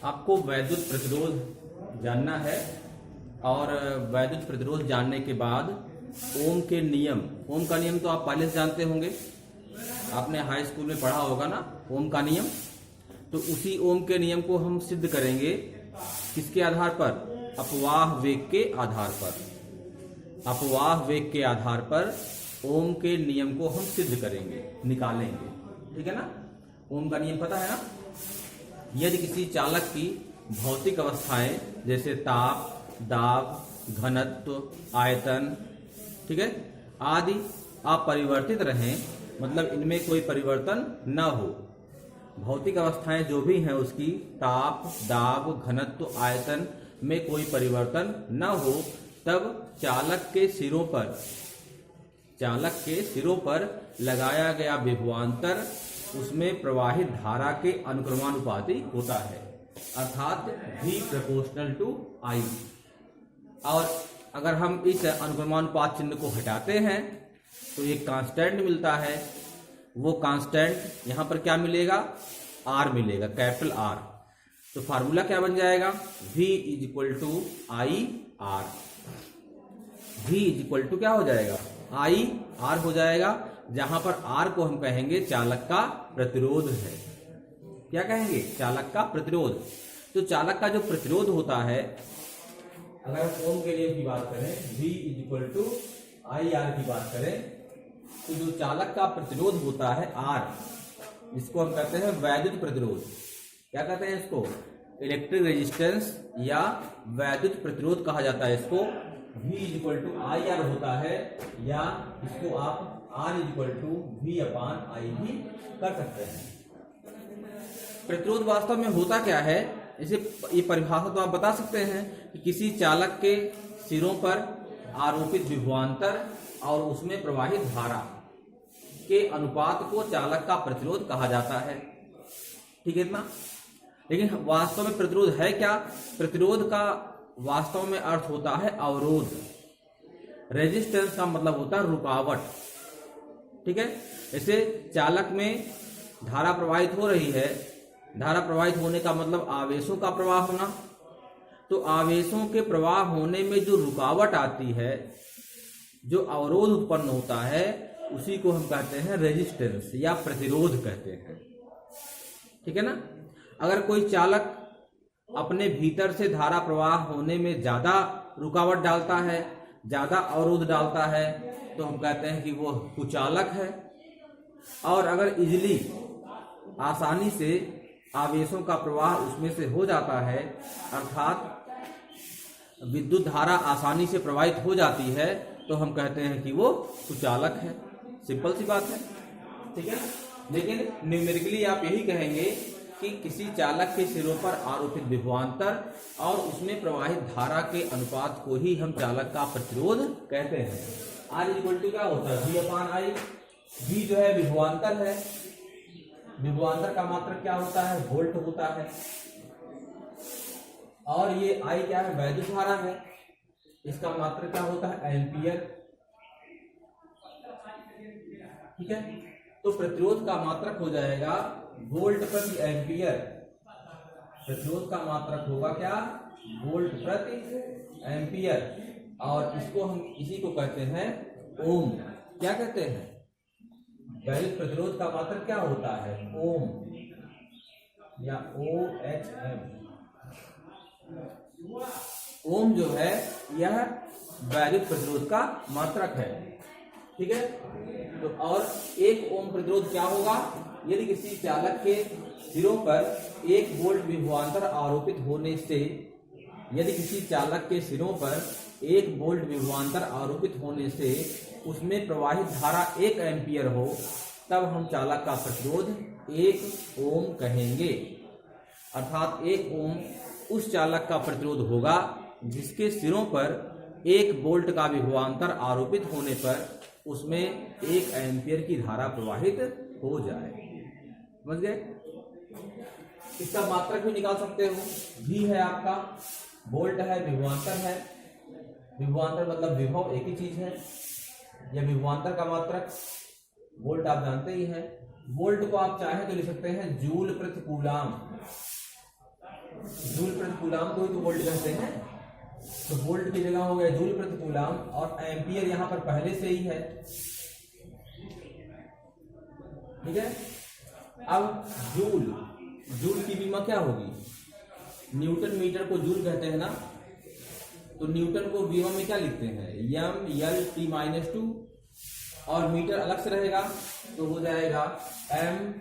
आपको वैद्युत प्रतिरोध जानना है और वैद्युत प्रतिरोध जानने के बाद ओम के नियम, ओम का नियम तो आप पहले से जानते होंगे, आपने हाई स्कूल में पढ़ा होगा ना ओम का नियम। तो उसी ओम के नियम को हम सिद्ध करेंगे किसके आधार पर? अपवाह वेग के आधार पर। अपवाह वेग के आधार पर ओम के नियम को हम सिद्ध करेंगे, निकालेंगे। ठीक है ना? ओम का नियम पता है ना? यदि किसी चालक की भौतिक अवस्थाएं जैसे ताप, दाब, घनत्व, आयतन, ठीक है, आदि अपरिवर्तित रहें, मतलब इनमें कोई परिवर्तन न हो, भौतिक अवस्थाएं जो भी हैं उसकी ताप, दाब, घनत्व, आयतन में कोई परिवर्तन न हो, तब चालक के सिरों पर लगाया गया विभवांतर उसमें प्रवाहित धारा के अनुक्रमानुपाती होता है, अर्थात V प्रोपोर्शनल टू I। और अगर हम इस अनुक्रमानुपात चिन्ह को हटाते हैं तो एक कांस्टेंट मिलता है। वो कांस्टेंट यहां पर क्या मिलेगा? R मिलेगा, कैपिटल R। तो फार्मूला क्या बन जाएगा? V is equal to I R. V is equal to क्या हो जाएगा? आई आर हो जाएगा, जहां पर R को हम कहेंगे चालक का प्रतिरोध है। क्या कहेंगे? चालक का प्रतिरोध। तो चालक का जो प्रतिरोध होता है, अगर हम ओम के नियम की बात करें, V is equal to I R की बात करें, तो जो चालक का प्रतिरोध होता है R, इसको हम कहते हैं वैद्युत प्रतिरोध। क्या कहते हैं इसको? इलेक्ट्रिक रेजिस्टेंस या वैद्युत प्रतिरोध कहा जाता है इसको। V is equal to I R होता है, या इसको आप R is equal to V upon I भी कर सकते हैं। प्रतिरोध वास्तव में होता क्या है, इसे ये परिभाषा तो आप बता सकते हैं कि किसी चालक के सिरों पर आरोपित विभवांतर और उसमें प्रवाहित धारा के अनुपात को चालक का प्रतिरोध कहा जाता है। ठीक है इतना? लेकिन वास्तव में प्रतिरोध है क्या? प्रतिरोध का वास्तव में अर्थ होता है अवरोध। रेजिस्टेंस का मतलब होता है रुकावट। ठीक है? ऐसे चालक में धारा प्रवाहित हो रही है, धारा प्रवाहित होने का मतलब आवेशों का प्रवाह होना। तो आवेशों के प्रवाह होने में जो रुकावट आती है, जो अवरोध उत्पन्न होता है, उसी को हम कहते हैं रेजिस्टेंस या प्रतिरोध कहते हैं। ठीक है ना? अगर कोई चालक अपने भीतर से धारा प्रवाह होने में ज्यादा रुकावट डालता है, ज्यादा अवरोध डालता है, तो हम कहते हैं कि वो कुचालक है। और अगर इजीली, आसानी से आवेशों का प्रवाह उसमें से हो जाता है, अर्थात विद्युत धारा आसानी से प्रवाहित हो जाती है, तो हम कहते हैं कि वो कुचालक है। सिंपल सी बात है। ठीक है? लेकिन न्यूमेरिकली आप यही कहेंगे कि किसी चालक के सिरों पर आरोपित विभवांतर और उसमें प्रवाहित धारा के अनुपात को ही हम चालक का प्रतिरोध कहते हैं। R इक्वल टू क्या होता है? V अपान आई। V जो है विभवांतर है, विभवांतर का मात्रक क्या होता है? वोल्ट होता है। और ये I क्या है? वैद्युत धारा है, इसका मात्रक क्या होता है? एम्पियर। ठीक है? तो प्रतिरोध का मात्रक हो जाएगा वोल्ट प्रति एम्पियर। प्रतिरोध का मात्रक होगा क्या? वोल्ट प्रति एम्पियर। और इसको हम इसी को कहते हैं ओम। क्या कहते हैं? वैद्युत प्रतिरोध का मात्रक क्या होता है? ओम या OHM। ओम जो है यह वैद्युत प्रतिरोध का मात्रक है। ठीक है? तो और एक ओम प्रतिरोध क्या होगा? यदि किसी चालक के सिरों पर 1 वोल्ट विभवांतर आरोपित होने से, यदि किसी चालक के सिरों पर 1 वोल्ट विभवांतर आरोपित होने से उसमें प्रवाहित धारा 1 एम्पियर हो, तब हम चालक का प्रतिरोध 1 ओम कहेंगे। अर्थात 1 ओम उस चालक का प्रतिरोध होगा जिसके सिरों पर 1 वोल्ट का विभवांतर आरोपित होने पर उसमें 1 एम्पियर की धारा प्रवाहित हो जाए। समझ गए? इसका मात्रक भी निकाल सकते हो। V है आपका, वोल्ट है, विभवांतर है। विभवांतर मतलब विभव एक ही चीज है। यह विभवांतर का मात्रक वोल्ट आप जानते ही हैं। वोल्ट को आप चाहे तो लिख सकते हैं जूल प्रति कूलाम। जूल प्रति कूलाम को ही तो वोल्ट कहते हैं, तो वोल्ट की जगह हो गया जूल प्रति कूलाम, और एम्पियर यहां पर पहले से ही है। ठीक है, अब जूल की विमा क्या होगी? न्यूटन मीटर को जूल कहते हैं ना, तो न्यूटन को विमा में क्या लिखते हैं? एम एल टी माइनस 2, और मीटर अलग से रहेगा तो हो जाएगा M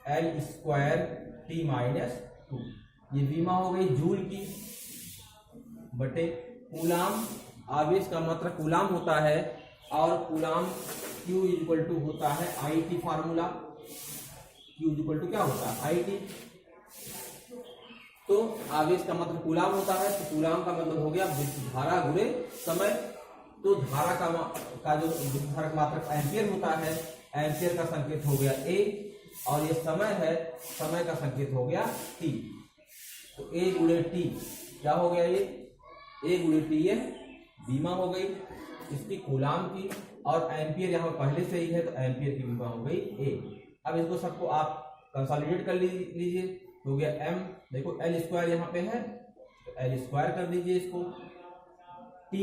L square T minus 2। ये विमा हो गई जूल की बटे कूलाम। आवेश का मात्रा कूलाम होता है, और कूलाम Q इक्वल टू होता है IT formula. Q equal to क्या होता है? IT। तो आवेश का मतलब कूलाम होता है, तो कूलाम का मतलब हो गया विद्युत धारा गुणे समय। तो धारा का जो विद्युत धारा का मात्रक एम्पियर होता है, एम्पियर का संकेत हो गया A, और ये समय है, समय का संकेत हो गया T। तो A गुणे T क्या हो गया? ये A गुणे T ये बीमा हो गई इसकी कूलाम की, और एम्पियर यहाँ पहले से ही है, तो एम्पियर की बीमा हो गई A। अब इसको सबको आप कंसोलिडेट कर लीजिए, हो गया M। देखो L स्क्वायर यहाँ पे है, तो L स्क्वायर कर दीजिए इसको। T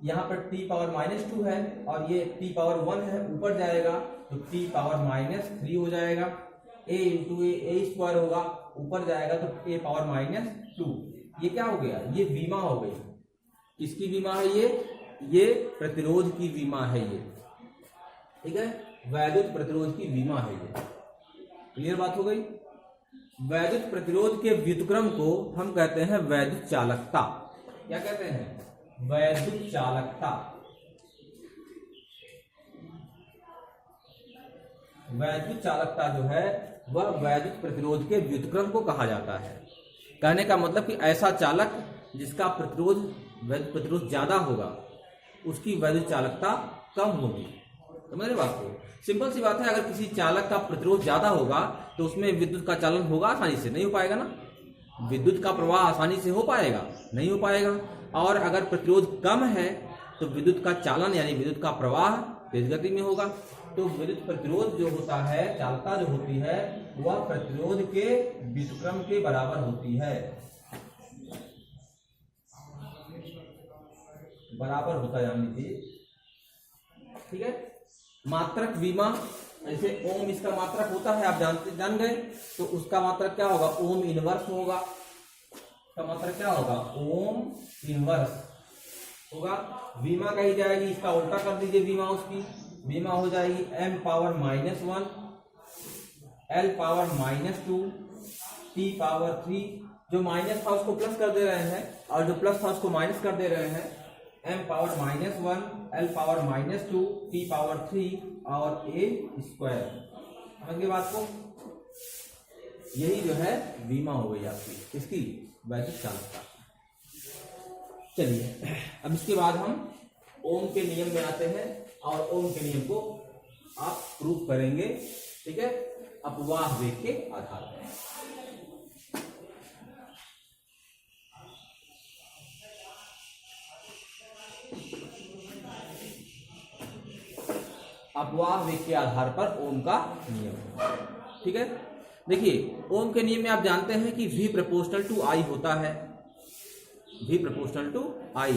यहाँ पर T पावर माइनस 2 है, और ये T पावर 1 है, ऊपर जाएगा तो T पावर माइनस 3 हो जाएगा। A इंटू A स्क्वायर होगा, ऊपर जाएगा तो A पावर माइनस 2। ये क्या हो गया? ये बीमा हो गई। किसकी बीमा है ये प्रतिरोध की बीमा है ये। ठीक है, वैद्युत प्रतिरोध की बीमा है ये। क्लियर बात हो गई? वैद्युत प्रतिरोध के व्युत्क्रम को हम कहते हैं वैद्युत चालकता। क्या कहते हैं? वैद्युत चालकता। वैद्युत चालकता जो है वह वैद्युत प्रतिरोध के व्युत्क्रम को कहा जाता है। कहने का मतलब कि ऐसा चालक जिसका वैद्युत प्रतिरोध ज्यादा होगा, उसकी वैद्युत चालकता कम होगी। तो मेरे बात को सिंपल सी बात है, अगर किसी चालक का प्रतिरोध ज्यादा होगा तो उसमें विद्युत का चालन होगा आसानी से? नहीं हो पाएगा ना। विद्युत का प्रवाह आसानी से हो पाएगा? नहीं हो पाएगा। और अगर प्रतिरोध कम है तो विद्युत का चालन यानी विद्युत का प्रवाह तेज गति में होगा। तो विद्युत प्रतिरोध जो होता है, चालकता जो होती है, वह प्रतिरोध के व्युत्क्रम के बराबर होती है, बराबर होता है, जान लीजिए। ठीक है, मात्रक विमा, जैसे ओम इसका मात्रक होता है, आप जान गए, तो उसका मात्रक क्या होगा? ओम इनवर्स होगा। का मात्रक क्या होगा? ओम इनवर्स होगा। विमा कही जाएगी, इसका उल्टा कर दीजिए विमा। उसकी विमा हो जाएगी m power minus 1, L power minus 2, T power 3। जो माइनस था उसको प्लस कर दे रहे हैं, और जो प्लस था उसको माइनस कर दे रहे हैं। m power minus 1, L power minus 2, T power 3 और A स्क्वायर। समझ गए बात को? यही जो है बीमा हो गई आपकी, इसकी वैद्युत चालकता। चलिए, अब इसके बाद हम ओम के नियम में आते हैं, और ओम के नियम को आप प्रूफ करेंगे। ठीक है, अपवाह वेग के आधार पर। अपवाह वेग के आधार पर ओम का नियम। ठीक है, देखिए ओम के नियम में आप जानते हैं कि V प्रोपोर्शनल टू I होता है। V प्रोपोर्शनल टू I,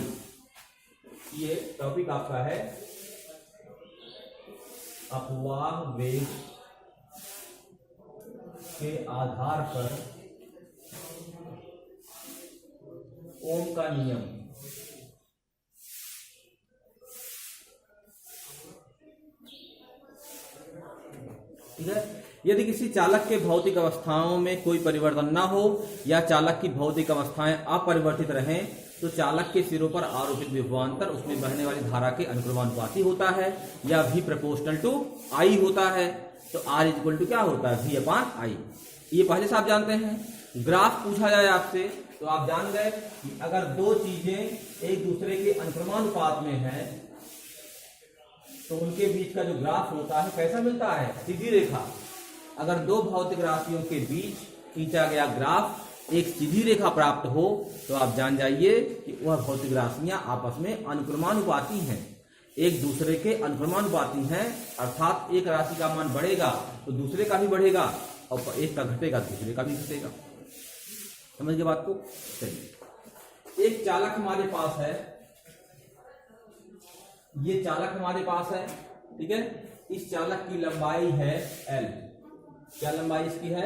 ये टॉपिक आपका है अपवाह वेग के आधार पर ओम का नियम। ठीक है, यदि किसी चालक के भौतिक अवस्थाओं में कोई परिवर्तन ना हो, या चालक की भौतिक अवस्थाएं अपरिवर्तित रहें, तो चालक के सिरों पर आरोपित विभवांतर उसमें बहने वाली धारा के अनुक्रमानुपाती होता है, या V प्रोपोर्शनल टू I होता है। तो R इक्वल टू क्या होता है? V upon I। ये पहले से आप जानते हैं। ग्राफ पूछा जाए आपसे तो आप जान गए कि अगर दो चीजें एक दूसरे के अनुक्रमानुपात में है, तो उनके बीच का जो ग्राफ होता है कैसा मिलता है? सीधी रेखा। अगर दो भौतिक राशियों के बीच खींचा गया ग्राफ एक सीधी रेखा प्राप्त हो, तो आप जान जाइए कि वह भौतिक राशियां आपस में अनुक्रमानुपाती हैं, एक दूसरे के अनुक्रमानुपाती हैं। अर्थात एक राशि का मान बढ़ेगा तो दूसरे का भी बढ़ेगा, और एक का घटेगा दूसरे का भी घटेगा। समझ गए बात को? चलिए, एक चालक हमारे पास है, ये चालक हमारे पास है, ठीक है। इस चालक की लंबाई है L। क्या लंबाई इसकी है?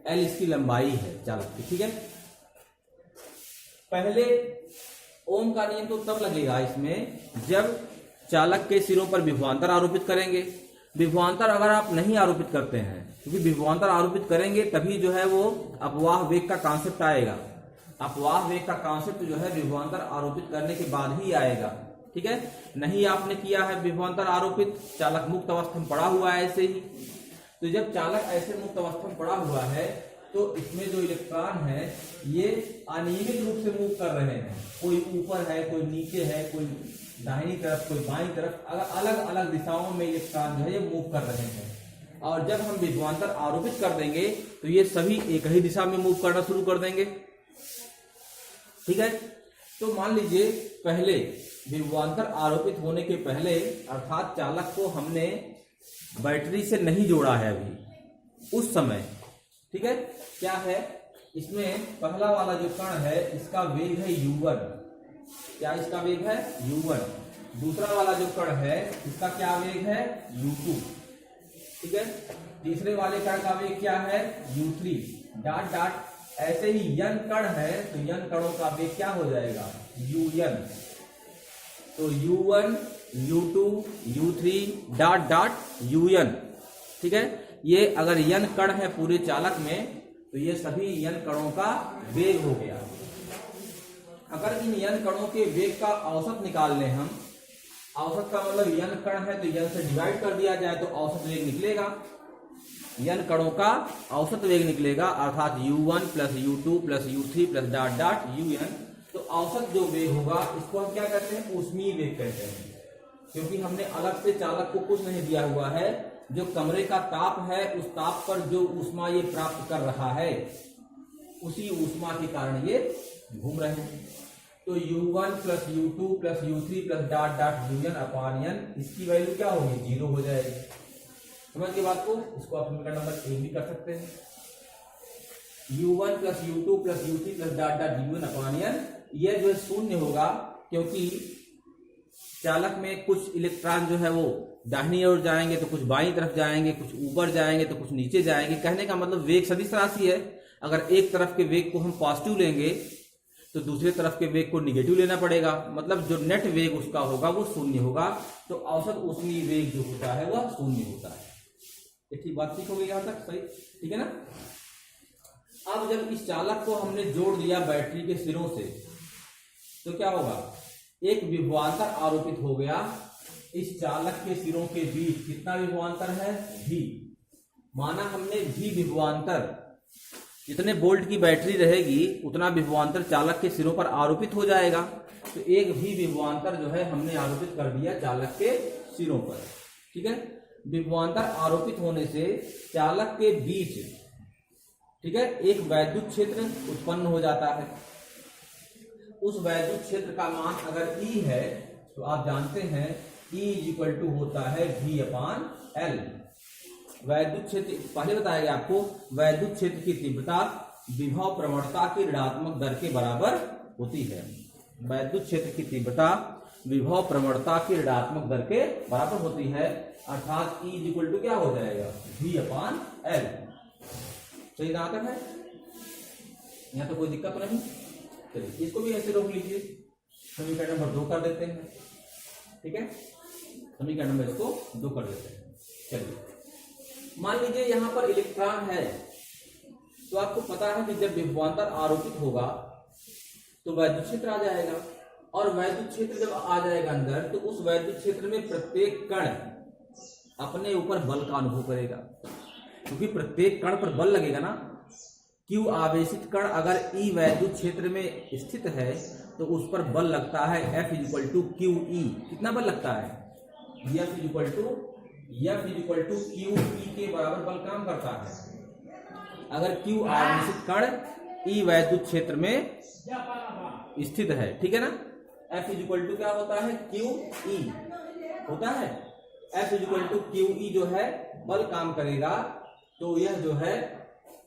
L इसकी लंबाई है चालक की, ठीक है। पहले ओम का नियम तो तब लगेगा इसमें जब चालक के सिरों पर विभवांतर आरोपित करेंगे। विभवांतर अगर आप नहीं आरोपित करते हैं, क्योंकि विभवांतर आरोपित करेंगे तभी जो है वो अपवाह वेग का कॉन्सेप्ट आएगा। अपवाह वेग का कॉन्सेप्ट जो है विभवांतर आरोपित करने के बाद ही आएगा, ठीक है। नहीं आपने किया है विभवांतर आरोपित, चालक मुक्त अवस्था में पड़ा हुआ है ऐसे ही। तो जब चालक ऐसे मुक्त अवस्था में पड़ा हुआ है तो इसमें जो इलेक्ट्रॉन है ये अनियमित रूप से मूव कर रहे हैं। कोई ऊपर है, कोई नीचे है, कोई दाहिनी तरफ, कोई बाईं तरफ, अलग अलग दिशाओं में इलेक्ट्रॉन जो है ये मूव कर रहे हैं। और जब हम विभवांतर आरोपित कर देंगे तो ये सभी एक ही दिशा में मूव करना शुरू कर देंगे, ठीक है। तो मान लीजिए पहले विभवांतर आरोपित होने के पहले, अर्थात चालक को हमने बैटरी से नहीं जोड़ा है अभी, उस समय, ठीक है। क्या है इसमें पहला वाला जो कण है इसका वेग है u1। क्या इसका वेग है? u1। दूसरा वाला जो कण है इसका क्या वेग है? u2, ठीक है। तीसरे वाले कण का वेग क्या है? u3 dot dot. ऐसे ही n कण है तो n कणों का वेग क्या हो जाएगा? un। तो u1, u2, u3 dot dot un, ठीक है। ये अगर n कण है पूरे चालक में तो ये सभी n कणों का वेग हो गया। अगर इन n कणों के वेग का औसत निकाल लें हम, औसत का मतलब n कण है तो n से डिवाइड कर दिया जाए तो औसत वेग निकलेगा। n कणों का औसत वेग निकलेगा, अर्थात u1 plus u2 plus u3 plus dot dot un। तो औसत जो वेग होगा इसको हम क्या कहते हैं? ऊष्मीय वेग कहते हैं, क्योंकि हमने अलग से चालक को कुछ नहीं दिया हुआ है। जो कमरे का ताप है उस ताप पर जो ऊष्मा ये प्राप्त कर रहा है उसी ऊष्मा के कारण ये घूम रहे हैं। तो u1 plus u2 plus u3 plus dot dot un upon n, इसकी वैल्यू क्या होगी? 0 हो जाएगी। समझ के बात को? इसको आप समीकरण नंबर 1 भी कर सकते हैं। u1 plus u2 plus u3 plus dot dot un upon n, यह जो है शून्य होगा, क्योंकि चालक में कुछ इलेक्ट्रॉन जो है वो दाहिनी ओर जाएंगे तो कुछ बाईं तरफ जाएंगे, कुछ ऊपर जाएंगे तो कुछ नीचे जाएंगे। कहने का मतलब वेग सदिश राशि है। अगर एक तरफ के वेग को हम पॉजिटिव लेंगे तो दूसरे तरफ के वेग को निगेटिव लेना पड़ेगा, मतलब जो नेट वेग उसका होगा वो शून्य होगा। तो औसत ऊष्मीय वेग जो होता है वह शून्य होता है। ये ठीक बात ठीक होगी यहां तक? सही, ठीक है ना। अब जब इस चालक को हमने जोड़ दिया बैटरी के सिरों से तो क्या होगा? एक विभवांतर आरोपित हो गया। इस चालक के सिरों के बीच कितना विभवांतर है? v। माना हमने v विभवांतर, जितने वोल्ट की बैटरी रहेगी उतना विभवांतर चालक के सिरों पर आरोपित हो जाएगा। तो एक v विभवांतर जो है हमने आरोपित कर दिया चालक के सिरों पर, ठीक है। विभवांतर आरोपित होने से चालक के बीच, ठीक है, एक वैद्युत क्षेत्र उत्पन्न हो जाता है। उस वैद्युत क्षेत्र का मान अगर E है तो आप जानते हैं E इक्वल टू होता है V अपान L। वैद्युत क्षेत्र पहले बताया गया आपको, वैद्युत क्षेत्र की तीव्रता विभव प्रवणता की ऋणात्मक दर के बराबर होती है। वैद्युत क्षेत्र की तीव्रता विभव प्रवणता की ऋणात्मक दर के बराबर होती है, अर्थात E इक्वल टू क्या हो जाएगा? V अपान L। सही जहां तक है? यहाँ तो कोई दिक्कत नहीं। चलिए इसको भी ऐसे रोक लीजिए, समीकरण नंबर 2 कर देते हैं, ठीक है। समीकरण नंबर इसको 2 कर देते हैं। चलिए मान लीजिए यहां पर इलेक्ट्रॉन है, तो आपको पता है कि जब विभवांतर आरोपित होगा तो वैद्युत क्षेत्र आ जाएगा, और वैद्युत क्षेत्र जब आ जाएगा अंदर तो उस वैद्युत क्षेत्र में प्रत्येक कण अपने ऊपर बल का अनुभव करेगा, क्योंकि प्रत्येक कण पर बल लगेगा ना। Q आवेशित कण अगर E वैद्युत क्षेत्र में स्थित है तो उस पर बल लगता है F इक्वल टू QE। कितना बल लगता है? F इक्वल टू QE के बराबर बल काम करता है अगर Q आवेशित कण E वैद्युत क्षेत्र में स्थित है, ठीक है ना। F इक्वल टू क्या होता है? QE होता है। F इक्वल टू QE जो है बल काम करेगा, तो यह जो है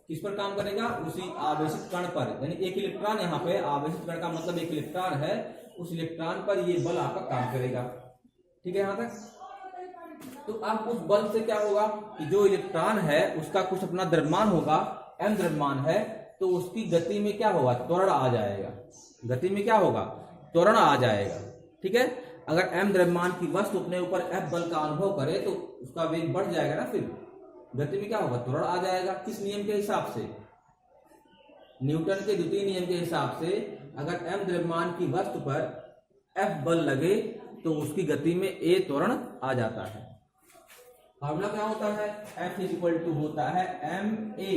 किस पर काम करेगा? उसी आवेशित कण पर, यानी एक इलेक्ट्रॉन, यहाँ पे आवेशित कण का मतलब एक इलेक्ट्रॉन है, उस इलेक्ट्रॉन पर ये बल आपका काम करेगा। ठीक है यहाँ तक। तो अब उस बल से क्या होगा कि जो इलेक्ट्रॉन है उसका कुछ अपना द्रव्यमान होगा, m द्रव्यमान है, तो उसकी गति में क्या होगा? त्वरण आ जाएगा। गति में क्या होगा? त्वरण आ जाएगा। ठीक है, अगर m द्रव्यमान की वस्तु अपने ऊपर F बल का अनुभव करे तो उसका वेग बढ़ जाएगा ना, फिर गति में क्या होगा? त्वरण आ जाएगा। किस नियम के हिसाब से? न्यूटन के द्वितीय नियम के हिसाब से अगर m द्रव्यमान की वस्तु पर F बल लगे तो उसकी गति में a त्वरण आ जाता है। फॉर्मूला क्या होता है? F इक्वल टू होता है ma।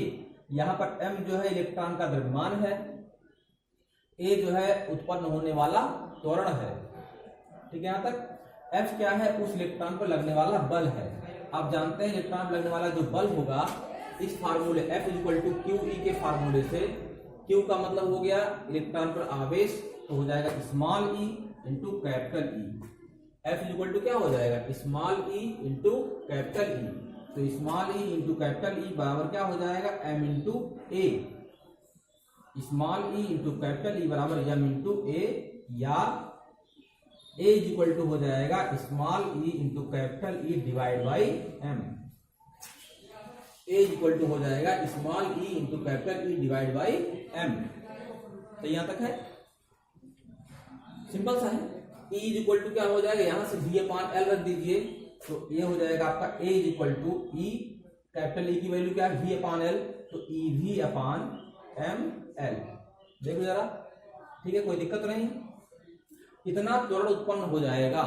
यहाँ पर m जो है इलेक्ट्रॉन का द्रव्यमान है, a जो है उत्पन्न होने वाला त्वरण है। ठीक है यहाँ तक। F क्या है? उस इलेक्ट्रॉन पर लगने वाला बल है। आप जानते हैं इलेक्ट्रॉन पर लगने वाला जो बल होगा, इस फार्मूले F इक्वल टू QE के फार्मूले से, Q का मतलब हो गया इलेक्ट्रॉन पर आवेश, तो हो जाएगा small e into capital E। F equal to क्या हो जाएगा? Small e into capital E। तो small e into capital E बराबर क्या हो जाएगा? m into a। Small e into capital E बराबर m इंटू a, या a इक्वल टू हो जाएगा small e into capital E divide by m। a equal to हो जाएगा small e into capital E divide by m। तो यहां तक है, सिंपल सा है। E इक्वल टू क्या हो जाएगा? यहां से v अपान एल रख दीजिए, तो ये हो जाएगा आपका a equal to E, capital E की वैल्यू क्या है? v अपान एल, तो EV अपान ml। देखो जरा, ठीक है, कोई दिक्कत नहीं। इतना त्वरण उत्पन्न हो जाएगा,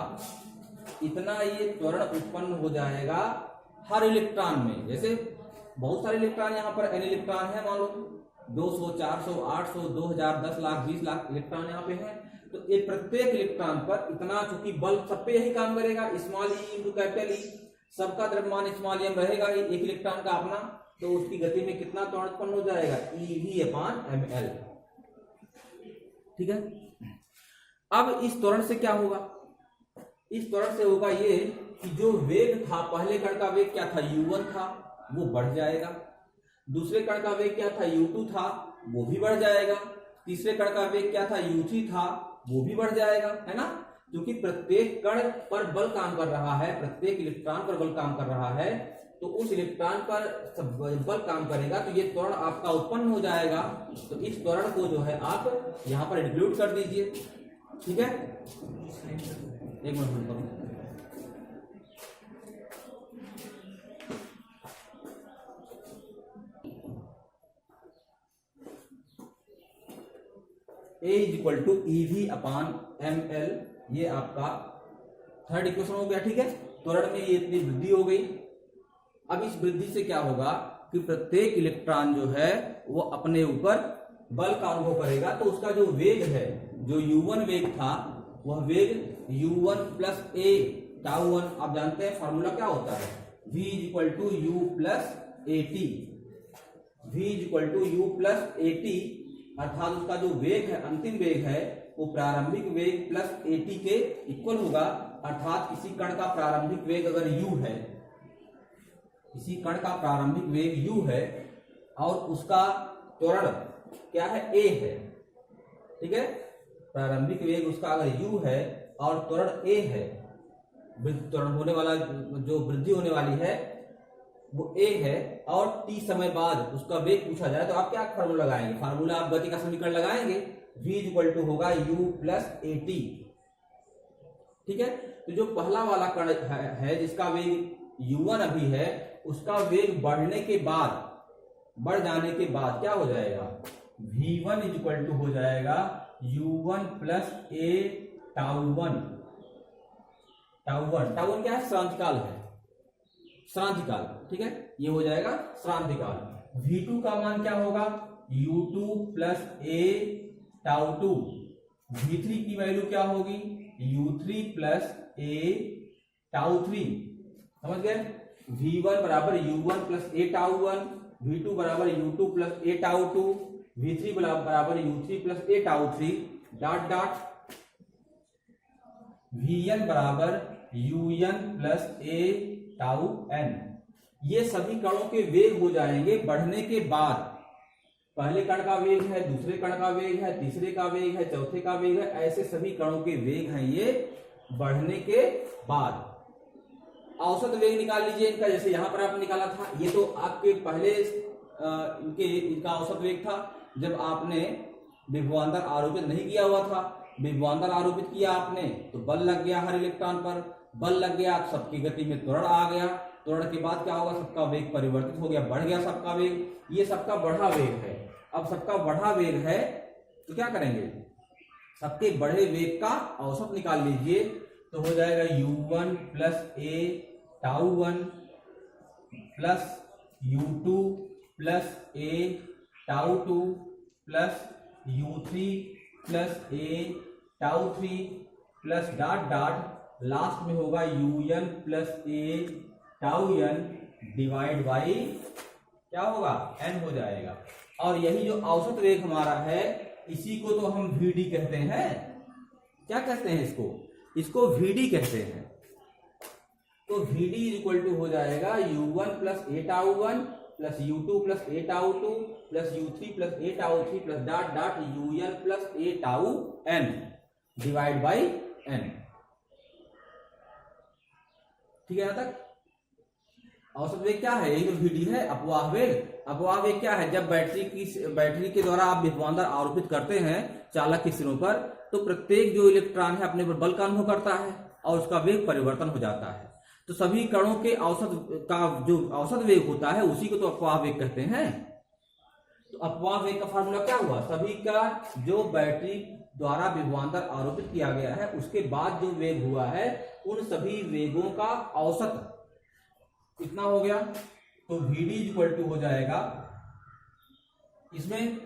इतना ये त्वरण उत्पन्न हो जाएगा हर इलेक्ट्रॉन में। जैसे बहुत सारे इलेक्ट्रॉन यहाँ पर n इलेक्ट्रॉन है, मान लो 200, 400, 800, 2000, 10 लाख, 20 लाख इलेक्ट्रॉन यहाँ पे है, तो ये प्रत्येक इलेक्ट्रॉन पर इतना, चूंकि बल सब पे यही काम करेगा, small e into capital E, सबका द्रव्यमान स्मॉल m रहेगा ही, एक इलेक्ट्रॉन का अपना, तो उसकी गति में कितना त्वरण उत्पन्न हो जाएगा? EV upon ml। ठीक है। अब इस त्वरण से क्या होगा? इस त्वरण से होगा ये कि जो वेग था, पहले कण का वेग क्या था? u1 था, वो बढ़ जाएगा। दूसरे कण का वेग क्या था? u2 था, वो भी बढ़ जाएगा। तीसरे कण का वेग क्या था? u3 था, वो भी बढ़ जाएगा, है ना। क्योंकि प्रत्येक कण पर बल काम कर रहा है, प्रत्येक इलेक्ट्रॉन पर बल काम कर रहा है, तो उस इलेक्ट्रॉन पर बल काम करेगा तो ये त्वरण आपका उत्पन्न हो जाएगा। तो इस त्वरण को जो है आप यहाँ पर इंक्लूड कर दीजिए। ठीक है, एक मिनट करो। A equal to EV upon ml, ये आपका थर्ड इक्वेशन हो गया। ठीक है, त्वरण में ये इतनी वृद्धि हो गई। अब इस वृद्धि से क्या होगा कि प्रत्येक इलेक्ट्रॉन जो है वो अपने ऊपर बल का अनुभव करेगा, तो उसका जो वेग है, जो u1 वेग था, वह वेग u1 प्लस a टाउ 1, आप जानते हैं फॉर्मूला क्या होता है? v equal to u plus at। v equal to u plus at, अर्थात उसका जो वेग है, अंतिम वेग है, वो प्रारंभिक वेग प्लस at के इक्वल होगा। अर्थात किसी कण का प्रारंभिक वेग अगर u है, किसी कण का प्रारंभिक वेग u है और उसका त्वरण क्या है? a है। ठीक है, प्रारंभिक वेग उसका अगर u है और त्वरण a है, त्वरण होने वाला, जो वृद्धि होने वाली है वो a है, और t समय बाद उसका वेग पूछा जाए तो आप क्या फार्मूला लगाएंगे? फार्मूला आप गति का समीकरण लगाएंगे, v इक्वल टू होगा u प्लस at। ठीक है, तो जो पहला वाला कण है जिसका वेग u1 अभी है, उसका वेग बढ़ने के बाद, बढ़ जाने के बाद क्या हो जाएगा? v1 इक्वल टू हो जाएगा u1 plus a tau 1। Tau 1 क्या है? श्रांतिकाल है, श्रांतिकाल। ठीक है, ये हो जाएगा श्रांतिकाल। v2 का मान क्या होगा? u2 plus a tau 2। v3 की वैल्यू क्या होगी? u3 plus a tau 3। समझ गए? v1 बराबर u1 plus a tau 1, v2 बराबर u2 plus a tau 2, v3 बराबर u3 plus a tau 3, dot dot vn बराबर un plus a tau n। ये सभी कणों के वेग हो जाएंगे बढ़ने के बाद। पहले कण का वेग है, दूसरे कण का वेग है, तीसरे का वेग है, चौथे का वेग है, ऐसे सभी कणों के वेग हैं ये बढ़ने के बाद। औसत वेग निकाल लीजिए इनका, जैसे यहां पर आपने निकाला था, ये तो आपके पहले इनका औसत वेग था जब आपने विभवांतर आरोपित नहीं किया हुआ था। विभवांतर आरोपित किया आपने तो बल लग गया हर इलेक्ट्रॉन पर, बल लग गया, सबकी गति में त्वरण आ गया, त्वरण के बाद क्या होगा, सबका वेग परिवर्तित हो गया, बढ़ गया सबका वेग, ये सबका बढ़ा वेग है। अब सबका बढ़ा वेग है तो क्या करेंगे, सबके बढ़े वेग का औसत निकाल लीजिए, तो हो जाएगा u1 plus a τ1 plus u2 plus a τ2 plus u3 plus a τ3 plus dot dot last में होगा un plus a τn divide by क्या होगा, n हो जाएगा। और यही जो औसत वेग हमारा है इसी को तो हम vd कहते हैं। क्या कहते हैं इसको, इसको vd कहते हैं। तो vd इक्वल टू हो जाएगा u1 plus a τ1 plus u2 plus a τ2 plus u3 plus a τ3 plus dot dot un plus a τn divide by n। ठीक है, यहां तक औसत वेग क्या है, यही तो vd है, अपवाह वेग। अपवाह वेग क्या है, जब बैटरी के द्वारा आप विभवांतर आरोपित करते हैं चालक के सिरों पर, तो प्रत्येक जो इलेक्ट्रॉन है अपने पर बल का अनुभव करता है और उसका वेग परिवर्तन हो जाता है। तो सभी कणों के औसत का जो औसत वेग होता है उसी को तो अपवाह वेग कहते हैं। तो अपवाह वेग का फार्मूला क्या हुआ, सभी का जो बैटरी द्वारा विभवांतर आरोपित किया गया है उसके बाद जो वेग हुआ है उन सभी वेगों का औसत कितना हो गया। तो vd इक्वल टू हो जाएगा, इसमें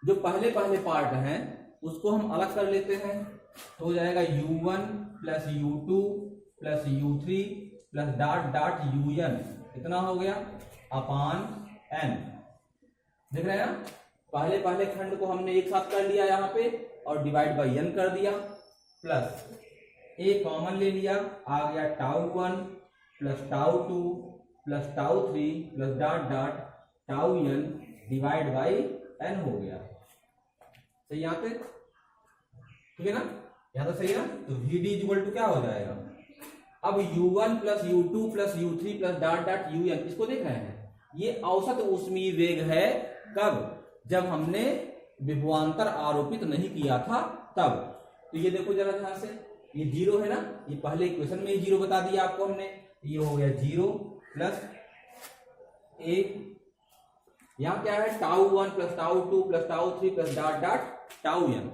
जो पहले पार्ट हैं उसको हम अलग कर लेते हैं, तो हो जाएगा u1 plus u2 plus u3 plus dot dot un इतना हो गया अपान n। देख रहे हैं ना, पहले खंड को हमने एक साथ कर लिया यहाँ पे और डिवाइड बाई n कर दिया, प्लस a कॉमन ले लिया, आ गया τ1 plus τ2 plus τ3 plus dot dot τn divide by n हो गया। सही यहाँ पे, ठीक है ना, यहाँ तो सही है ना। तो vd इक्वल टू क्या हो जाएगा, अब u1 plus u2 plus u3 plus dot dot un, इसको देख रहे हैं, ये औसत ऊष्मीय वेग है। कब, जब हमने विभवांतर आरोपित नहीं किया था तब। तो ये देखो जरा ध्यान से, ये जीरो है ना, ये पहले इक्वेशन में ही जीरो बता दिया आपको हमने, ये हो गया जीरो प्लस एक, यहाँ क्या है τ1 plus τ2 plus τ3 plus dot dot τn।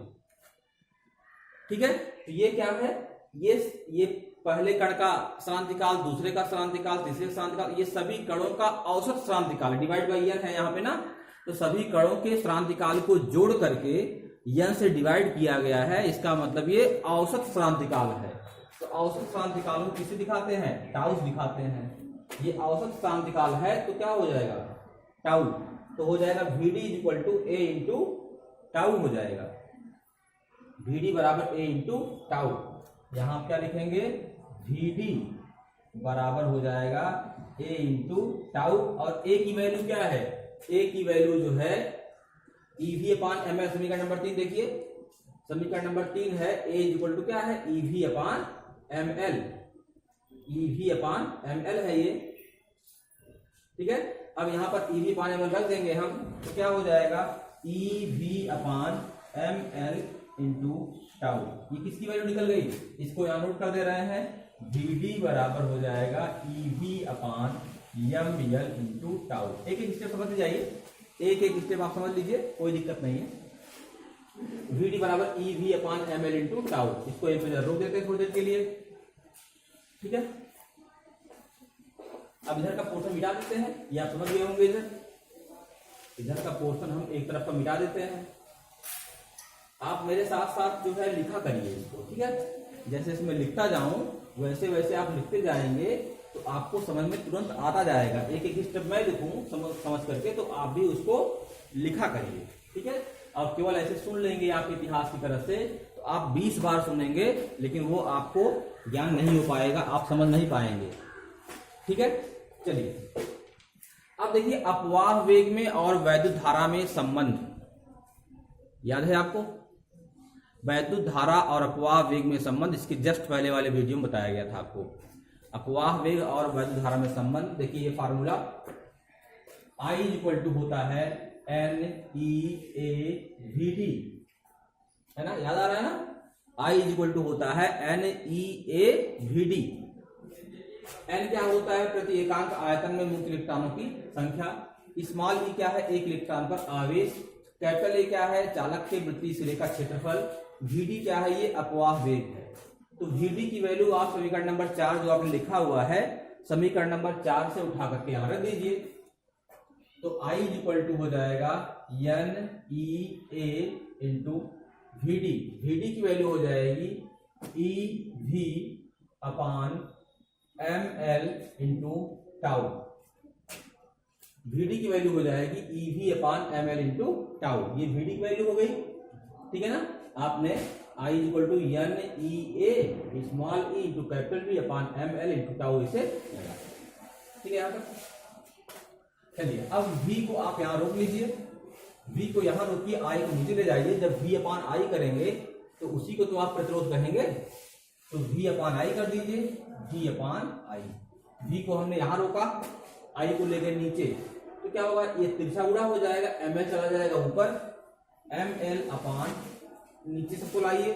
ठीक है, तो ये क्या है, ये पहले कण का स्थिरांक, दूसरे का स्थिरांक, तीसरे का स्थिरांक, ये सभी कणों का औसत स्थिरांक डिवाइड बाई n है यहाँ पे ना। तो सभी कणों के स्थिरांक को जोड़ करके n से डिवाइड किया गया है, इसका मतलब ये औसत स्थिरांक है। तो औसत स्थिरांक को किसे दिखाते हैं, टाउ दिखाते हैं। ये औसत स्थिरांक है तो क्या हो जाएगा, टाउ। तो हो जाएगा vd equal to a into tau हो जाएगा, vd बराबर a इंटू टाउ। यहां क्या लिखेंगे, vd बराबर हो जाएगा a इंटू टाउ, और a की वैल्यू क्या है, a की वैल्यू जो है ev अपान ml। समीकरण नंबर 3 देखिए, समीकरण नंबर 3 है a इक्वल टू क्या है, ev upon ml, ev upon ml है ये। ठीक है, अब यहां पर ev अपान ml रख देंगे हम, तो क्या हो जाएगा ev upon ml into tau. ये किसकी वैल्यू निकल गई, इसको यहां नोट कर दे रहे हैं, vd बराबर हो जाएगा ev upon ml into tau. एक एक स्टेप समझ जाइए, एक एक स्टेप आप समझ लीजिए, कोई दिक्कत नहीं है। vd बराबर ev upon ml into tau, इसको एक पे रोक देते हैं थोड़ी देर के लिए। ठीक है, अब इधर का पोर्शन मिटा देते हैं, ये आप समझ गए होंगे। इधर का पोर्शन हम एक तरफ का मिटा देते हैं, आप मेरे साथ साथ जो है लिखा करिए इसको। ठीक है, जैसे इसमें लिखता जाऊं वैसे वैसे आप लिखते जाएंगे तो आपको समझ में तुरंत आता जाएगा। एक एक स्टेप मैं लिखूं समझ करके, तो आप भी उसको लिखा करिए। ठीक है, अब केवल ऐसे सुन लेंगे आप इतिहास की तरफ से, तो आप 20 बार सुनेंगे लेकिन वो आपको ज्ञान नहीं हो पाएगा, आप समझ नहीं पाएंगे। ठीक है, चलिए अब देखिए अपवाह वेग में और वैद्युत धारा में संबंध याद है आपको? वैद्युत धारा और अपवाह वेग में संबंध इसके जस्ट पहले वाले वीडियो में बताया गया था आपको। अपवाह वेग और वैद्युत धारा में संबंध देखिए, ये फार्मूला I इक्वल टू होता है NEAVD, है ना, याद आ रहा है ना? I इक्वल टू होता है NEAVD। N क्या होता है? प्रति एकांक आयतन में मुक्त इलेक्ट्रॉनों की संख्या। स्मॉल e क्या है? एक इलेक्ट्रॉन पर आवेश। कैपिटल ए क्या है? चालक के वृत्तीय सिरे का क्षेत्रफल। Vd क्या है? ये अपवाह वेग है। तो Vd की वैल्यू आप समीकरण नंबर 4 जो आपने लिखा हुआ है, समीकरण नंबर 4 से उठा करके यहां रख दीजिए। तो I इक्वल टू हो जाएगा NEA इंटू VD। VD की वैल्यू हो जाएगी EV upon ML into tau. VD की वैल्यू हो जाएगी EV upon ML into tau. ये VD की वैल्यू हो गई, ठीक है ना? आपने I equal to NEA small e into capital V upon ML into tau इसे लगा, ठीक है? यहाँ तक चलिए, अब V को आप यहाँ रोक लीजिए। V को यहाँ रोकिए, I को नीचे ले जाइए। जब V अपान I करेंगे तो उसी को तो आप प्रतिरोध कहेंगे। तो V अपान I कर दीजिए, V अपान I। V को हमने यहाँ रोका, I को ले गए नीचे, तो क्या होगा? ये तिरछा गुणा हो जाएगा, ML चला जाएगा ऊपर, ML अपान नीचे सबको लाइए,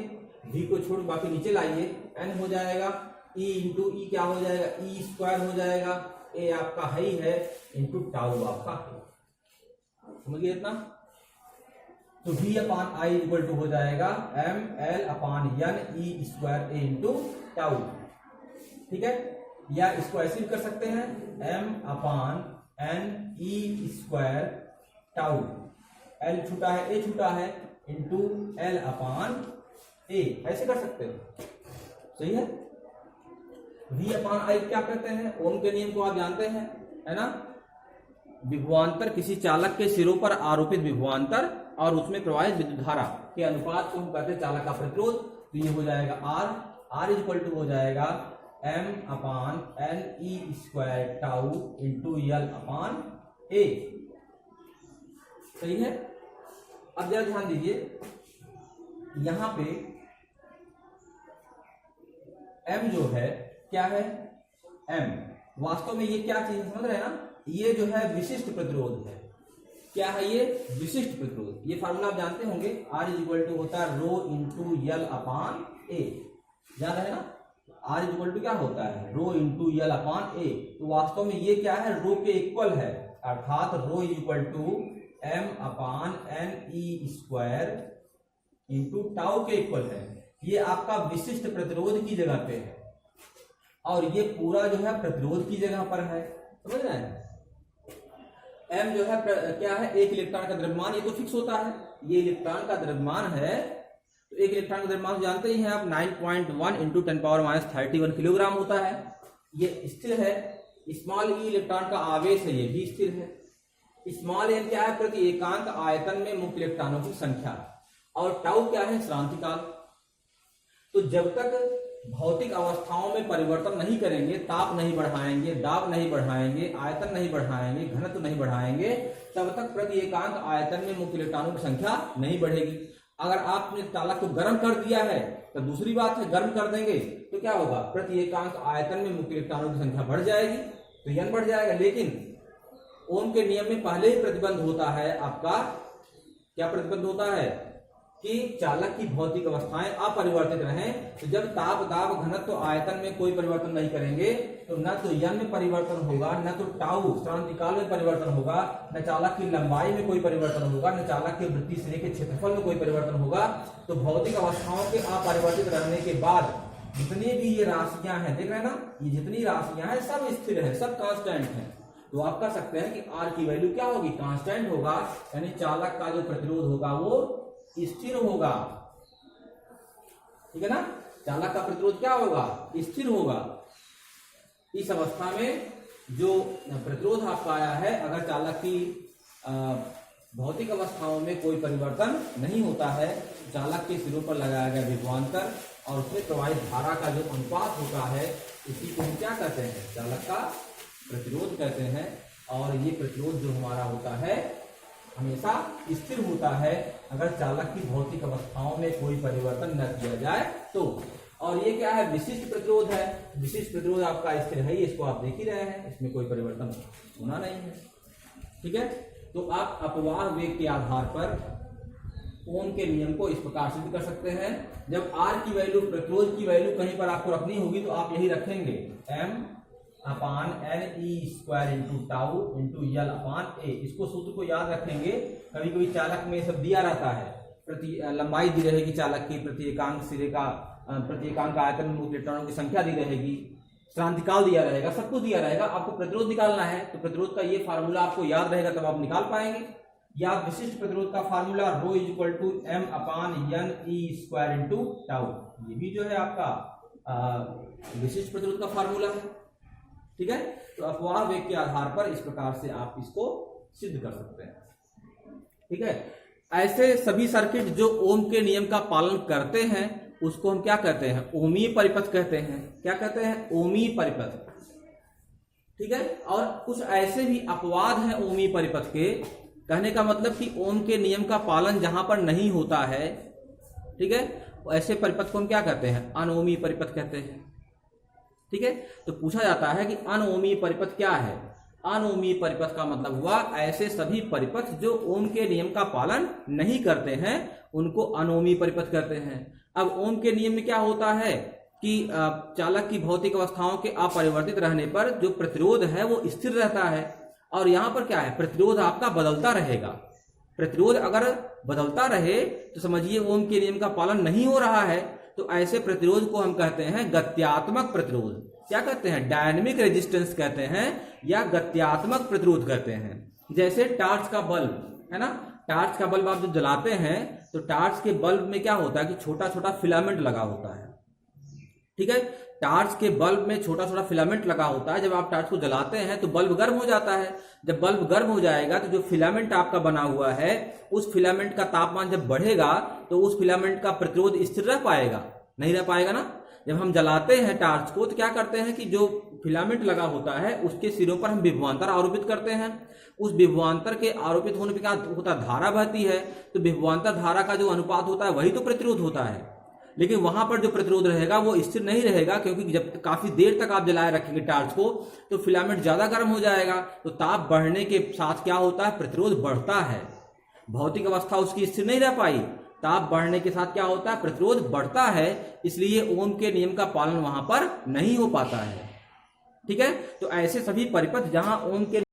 V को छोड़ बाकी नीचे लाइए, N हो जाएगा E इंटू E क्या हो जाएगा? E स्क्वायर हो जाएगा। ए आपका है ही है इंटू टाउ आपका है। समझिए इतना? तो V upon I equal to हो जाएगा ML upon N E square A into tau, ठीक है? या इसको ऐसे भी कर सकते हैं, M अपान N E square tau, L छूटा है, A छूटा है, इंटू L अपान A, ऐसे कर सकते हैं। सही है? V अपान I क्या कहते हैं? ओम के नियम को आप जानते हैं, है ना? विभवांतर, किसी चालक के सिरों पर आरोपित विभवांतर और उसमें प्रवाहित विद्युत धारा के अनुपात को हम कहते हैं चालक का प्रतिरोध। तो ये हो जाएगा R इक्वल टू हो जाएगा M upon NE square tau into L upon A। सही है? अब जरा ध्यान दीजिए, यहां पे M जो है क्या है? M वास्तव में ये क्या चीज समझ रहे हैं ना? ये जो है विशिष्ट प्रतिरोध है। क्या है ये? विशिष्ट प्रतिरोध। ये फार्मूला आप जानते होंगे, R इक्वल टू होता है rho into L upon A, याद है ना? R इक्वल टू क्या होता है? Rho into L upon A। तो वास्तव में ये क्या है? रो के इक्वल है, अर्थात rho equal to M upon NE square into tau के इक्वल है। ये आपका विशिष्ट प्रतिरोध की जगह पे है और ये पूरा जो है प्रतिरोध की जगह पर है। समझ रहे हैं? M जो है क्या है? एक इलेक्ट्रॉन का द्रव्यमान, ये तो फिक्स होता है। ये इलेक्ट्रॉन का द्रव्यमान है, तो एक इलेक्ट्रॉन का द्रव्यमान जानते ही हैं आप, 9.1 इंटू 10⁻³ किलोग्राम होता है। ये स्थिर है। स्मॉल e इलेक्ट्रॉन का आवेश है, ये भी स्थिर है। स्मॉल m क्या है? प्रति एकांक आयतन में मुक्त इलेक्ट्रॉनों की संख्या। और टाउ क्या है? श्रांतिकाल। तो जब तक भौतिक अवस्थाओं में परिवर्तन नहीं करेंगे, ताप नहीं बढ़ाएंगे, दाब नहीं बढ़ाएंगे, आयतन नहीं बढ़ाएंगे, घनत्व नहीं बढ़ाएंगे, तब तक प्रति एकांक आयतन में मुक्त इलेक्ट्रॉनों की संख्या नहीं बढ़ेगी। अगर आपने चालक को गर्म कर दिया है तो दूसरी बात है, गर्म कर देंगे तो क्या होगा? प्रति एकांक आयतन में मुक्त इलेक्ट्रॉनों की संख्या बढ़ जाएगी, तो n बढ़ जाएगा। लेकिन ओम के नियम में पहले ही प्रतिबंध होता है आपका, क्या प्रतिबंध होता है? कि चालक की भौतिक अवस्थाएं अपरिवर्तित रहें। तो जब ताप, दाब, घनत्व, आयतन में कोई परिवर्तन नहीं करेंगे तो न तो n में परिवर्तन होगा, न तो टाउ श्रांतिकाल में परिवर्तन होगा, न चालक की लंबाई में कोई परिवर्तन होगा, न चालक के वृत्तीय सिरे के क्षेत्रफल में कोई परिवर्तन होगा। तो भौतिक अवस्थाओं के अपरिवर्तित रहने के बाद जितनी भी ये राशियां हैं, देख रहे हैं ना, ये जितनी राशियां हैं सब स्थिर है, सब कांस्टेंट है। तो आप कह सकते हैं कि R की वैल्यू क्या होगी? कांस्टेंट होगा, यानी चालक का जो प्रतिरोध होगा वो स्थिर होगा। ठीक है ना? चालक का प्रतिरोध क्या होगा? स्थिर होगा। इस अवस्था में जो प्रतिरोध आपका आया है, अगर चालक की भौतिक अवस्थाओं में कोई परिवर्तन नहीं होता है, चालक के सिरों पर लगाया गया विभवांतर और उसमें प्रवाहित धारा का जो अनुपात होता है, इसी को हम क्या कहते हैं? चालक का प्रतिरोध कहते हैं। और ये प्रतिरोध जो हमारा होता है हमेशा स्थिर होता है अगर चालक की भौतिक अवस्थाओं में कोई परिवर्तन न किया जाए तो। और ये क्या है, विशिष्ट प्रतिरोध है। विशिष्ट प्रतिरोध आपका स्थिर है ही, इसको आप देख ही रहे हैं, इसमें कोई परिवर्तन होना नहीं है। ठीक है, तो आप अपवाह वेग के आधार पर ओम के नियम को इस प्रकार सिद्ध कर सकते हैं। जब आर की वैल्यू, प्रतिरोध की वैल्यू कहीं पर आपको रखनी होगी तो आप यही रखेंगे, m/n e² × टाउ × L/A। इसको सूत्र को याद रखेंगे। कभी कभी चालक में सब दिया रहता है, प्रति लंबाई दी रहेगी चालक की, प्रति एकांक सिरे का, प्रति एकांक आयतन में इलेक्ट्रॉनों की संख्या दी रहेगी, क्रांतिकाल दिया रहेगा, सब कुछ दिया रहेगा। आपको प्रतिरोध निकालना है तो प्रतिरोध का ये फार्मूला आपको याद रहेगा, तब आप निकाल पाएंगे। या विशिष्ट प्रतिरोध का फार्मूला ρ = m/n e² × टाउ, ये भी जो है आपका विशिष्ट प्रतिरोध का फार्मूला है। ठीक है, तो अपवाह वेग के आधार पर इस प्रकार से आप इसको सिद्ध कर सकते हैं। ठीक है, ऐसे सभी सर्किट जो ओम के नियम का पालन करते हैं उसको हम क्या कहते हैं, ओमीय परिपथ कहते हैं। क्या कहते हैं, ओमीय परिपथ। ठीक है, और कुछ ऐसे भी अपवाद हैं ओमीय परिपथ के। कहने का मतलब कि ओम के नियम का पालन जहां पर नहीं होता है, ठीक है, ऐसे परिपथ को हम क्या कहते हैं, अनओमीय परिपथ कहते हैं। ठीक है, तो पूछा जाता है कि अनओमीय परिपथ क्या है। अनओमीय परिपथ का मतलब हुआ ऐसे सभी परिपथ जो ओम के नियम का पालन नहीं करते हैं उनको अनओमीय परिपथ कहते हैं। अब ओम के नियम में क्या होता है कि चालक की भौतिक अवस्थाओं के अपरिवर्तित रहने पर जो प्रतिरोध है वो स्थिर रहता है, और यहां पर क्या है, प्रतिरोध आपका बदलता रहेगा। प्रतिरोध अगर बदलता रहे तो समझिए ओम के नियम का पालन नहीं हो रहा है, तो ऐसे प्रतिरोध को हम कहते हैं गत्यात्मक प्रतिरोध। क्या कहते हैं, डायनेमिक रेजिस्टेंस कहते हैं या गत्यात्मक प्रतिरोध कहते हैं। जैसे टार्च का बल्ब है ना, टार्च का बल्ब आप जब जलाते हैं तो टार्च के बल्ब में क्या होता है कि छोटा छोटा फिलामेंट लगा होता है। ठीक है, टार्च के बल्ब में छोटा छोटा फिलामेंट लगा होता है। जब आप टार्च को जलाते हैं तो बल्ब गर्म हो जाता है। जब बल्ब गर्म हो जाएगा तो जो फिलामेंट आपका बना हुआ है उस फिलामेंट का तापमान जब बढ़ेगा तो उस फिलामेंट का प्रतिरोध स्थिर रह पाएगा, नहीं रह पाएगा ना। जब हम जलाते हैं टार्च को तो क्या करते हैं कि जो फिलामेंट लगा होता है उसके सिरों पर हम विभवांतर आरोपित करते हैं। उस विभवांतर के आरोपित होने पर क्या होता है, धारा बहती है। तो विभवांतर धारा का जो अनुपात होता है वही तो प्रतिरोध होता है। लेकिन वहां पर जो प्रतिरोध रहेगा वो स्थिर नहीं रहेगा, क्योंकि जब काफी देर तक आप जलाए रखेंगे टार्च को तो फिलामेंट ज्यादा गर्म हो जाएगा। तो ताप बढ़ने के साथ क्या होता है, प्रतिरोध बढ़ता है। भौतिक अवस्था उसकी स्थिर नहीं रह पाई, ताप बढ़ने के साथ क्या होता है, प्रतिरोध बढ़ता है। इसलिए ओम के नियम का पालन वहां पर नहीं हो पाता है। ठीक है, तो ऐसे सभी परिपथ जहां ओम के